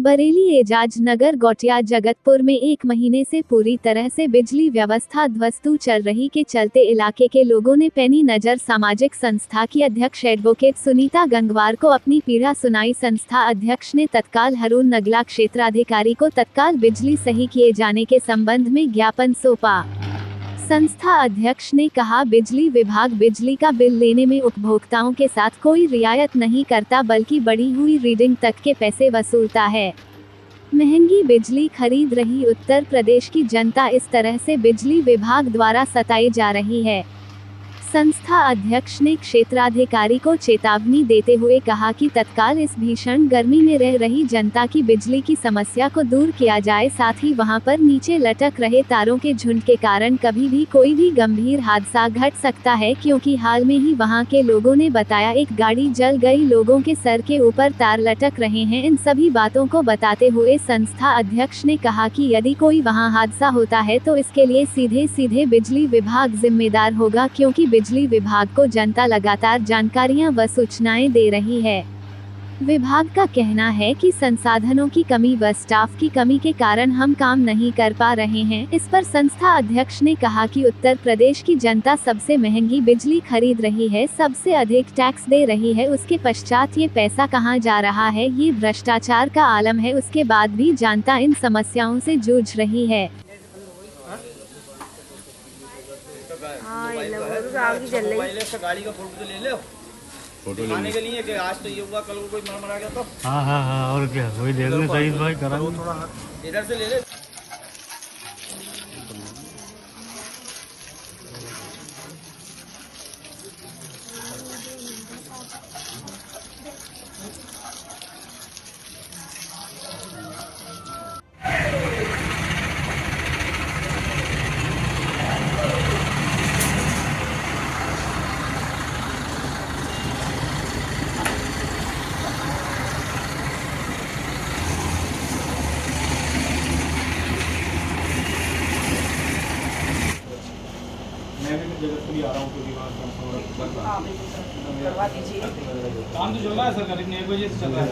बरेली एजाज नगर गोटिया जगतपुर में 1 महीने से पूरी तरह से बिजली व्यवस्था ध्वस्त चल रही के चलते इलाके के लोगों ने पैनी नजर सामाजिक संस्था की अध्यक्ष एडवोकेट सुनीता गंगवार को अपनी पीड़ा सुनाई। संस्था अध्यक्ष ने तत्काल हरून नगला क्षेत्राधिकारी को तत्काल बिजली सही किए जाने के संबंध में ज्ञापन सौंपा। संस्था अध्यक्ष ने कहा, बिजली विभाग बिजली का बिल लेने में उपभोक्ताओं के साथ कोई रियायत नहीं करता, बल्कि बढ़ी हुई रीडिंग तक के पैसे वसूलता है। महंगी बिजली खरीद रही उत्तर प्रदेश की जनता इस तरह से बिजली विभाग द्वारा सताई जा रही है। संस्था अध्यक्ष ने क्षेत्राधिकारी को चेतावनी देते हुए कहा कि तत्काल इस भीषण गर्मी में रह रही जनता की बिजली की समस्या को दूर किया जाए। साथ ही वहां पर नीचे लटक रहे तारों के झुंड के कारण कभी भी कोई भी गंभीर हादसा घट सकता है, क्योंकि हाल में ही वहां के लोगों ने बताया एक गाड़ी जल गई, लोगों के सर के ऊपर तार लटक रहे हैं। इन सभी बातों को बताते हुए संस्था अध्यक्ष ने कहा कि यदि कोई वहां हादसा होता है तो इसके लिए सीधे बिजली विभाग जिम्मेदार होगा, क्योंकि बिजली विभाग को जनता लगातार जानकारियां व सूचनाएं दे रही है। विभाग का कहना है कि संसाधनों की कमी व स्टाफ की कमी के कारण हम काम नहीं कर पा रहे हैं। इस पर संस्था अध्यक्ष ने कहा कि उत्तर प्रदेश की जनता सबसे महंगी बिजली खरीद रही है, सबसे अधिक टैक्स दे रही है, उसके पश्चात ये पैसा कहां जा रहा है, ये भ्रष्टाचार का आलम है। उसके बाद भी जनता इन समस्याओं से जूझ रही है। गाड़ी का फोटो तो ले लो, फोटो लेने के लिए कि आज तो ये हुआ, कल को कोई मर गया तो। हाँ और क्या, वही देख ले सही भाई करा थोड़ा इधर से ले ले। जगतपुरी आ रहा हूँ क्योंकि वहाँ करवा दीजिए। काम तो चल रहा है सर, करीब 1 बजे से चल रहा है।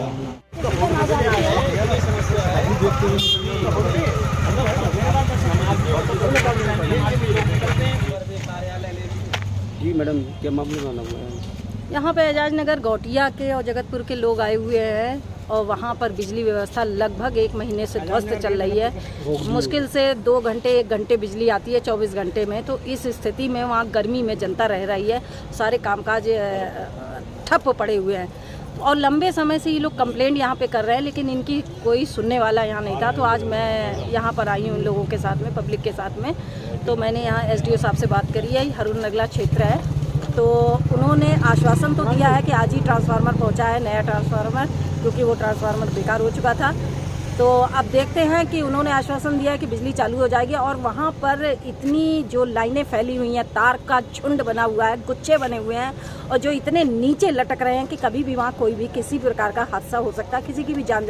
जी मैडम, क्या मामले माना हुआ है? यहाँ पे एजाज नगर गोटिया के और जगतपुर के लोग आए हुए हैं और वहाँ पर बिजली व्यवस्था लगभग 1 महीने से ध्वस्त चल रही है। मुश्किल से 2 घंटे 1 घंटे बिजली आती है 24 घंटे में। तो इस स्थिति में वहाँ गर्मी में जनता रह रही है, सारे कामकाज ठप पड़े हुए हैं और लंबे समय से ये लोग कंप्लेंट यहाँ पे कर रहे हैं, लेकिन इनकी कोई सुनने वाला यहाँ नहीं था। तो आज मैं यहाँ पर आई हूँ इन लोगों के साथ में, पब्लिक के साथ में। तो मैंने यहाँ SDO साहब से बात करी है, हरून नगला क्षेत्र है। तो उन्होंने आश्वासन तो दिया है कि आज ही ट्रांसफार्मर पहुंचा है, नया ट्रांसफार्मर, क्योंकि वो ट्रांसफार्मर बेकार हो चुका था। तो अब देखते हैं कि उन्होंने आश्वासन दिया है कि बिजली चालू हो जाएगी। और वहाँ पर इतनी जो लाइनें फैली हुई हैं, तार का झुंड बना हुआ है, गुच्छे बने हुए हैं और जो इतने नीचे लटक रहे हैं कि कभी भी वहाँ कोई भी किसी प्रकार का हादसा हो सकता है, किसी की भी जान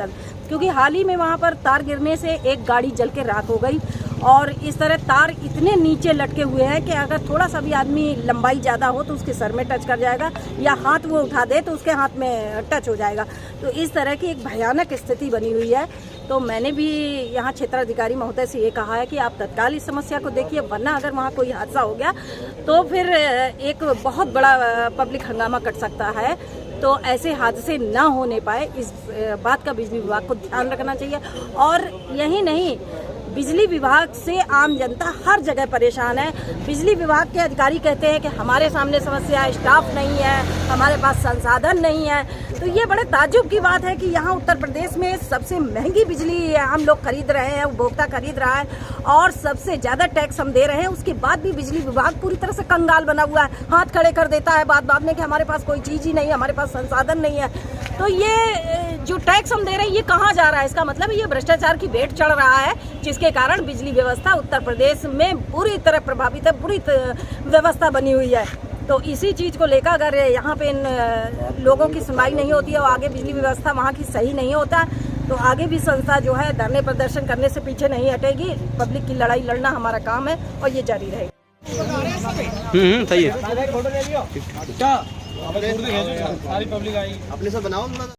क्योंकि हाल ही में वहाँ पर तार गिरने से एक गाड़ी जल के राख हो गई। और इस तरह तार इतने नीचे लटके हुए हैं कि अगर थोड़ा सा भी आदमी लंबाई ज़्यादा हो तो उसके सर में टच कर जाएगा, या हाथ वो उठा दे तो उसके हाथ में टच हो जाएगा। तो इस तरह की एक भयानक स्थिति बनी हुई है। तो मैंने भी यहाँ क्षेत्राधिकारी महोदय से ये कहा है कि आप तत्काल इस समस्या को देखिए, वरना अगर वहाँ कोई हादसा हो गया तो फिर एक बहुत बड़ा पब्लिक हंगामा कट सकता है। तो ऐसे हादसे ना होने पाए, इस बात का बिजली विभाग को ध्यान रखना चाहिए। और यही नहीं, बिजली विभाग से आम जनता हर जगह परेशान है। बिजली विभाग के अधिकारी कहते हैं कि हमारे सामने समस्या है, स्टाफ नहीं है, हमारे पास संसाधन नहीं है। तो ये बड़े ताज्जुब की बात है कि यहाँ उत्तर प्रदेश में सबसे महंगी बिजली हम लोग खरीद रहे हैं, उपभोक्ता खरीद रहा है और सबसे ज़्यादा टैक्स हम दे रहे हैं। उसके बाद भी बिजली विभाग पूरी तरह से कंगाल बना हुआ है, हाथ खड़े कर देता है बात में कि हमारे पास कोई चीज़ ही नहीं है, हमारे पास संसाधन नहीं है। तो ये जो टैक्स हम दे रहे हैं ये कहाँ जा रहा है? इसका मतलब ये भ्रष्टाचार की भेंट चढ़ रहा है, जिसके कारण बिजली व्यवस्था उत्तर प्रदेश में पूरी तरह प्रभावित है, पूरी व्यवस्था बनी हुई है। तो इसी चीज़ को लेकर अगर यहाँ पे इन लोगों की सुनवाई नहीं होती है और आगे बिजली व्यवस्था वहाँ की सही नहीं होता, तो आगे भी संस्था जो है धरने प्रदर्शन करने से पीछे नहीं हटेगी। पब्लिक की लड़ाई लड़ना हमारा काम है और ये जारी रहेगा। सही है। सारी पब्लिक आई, अपने साथ बनाओ।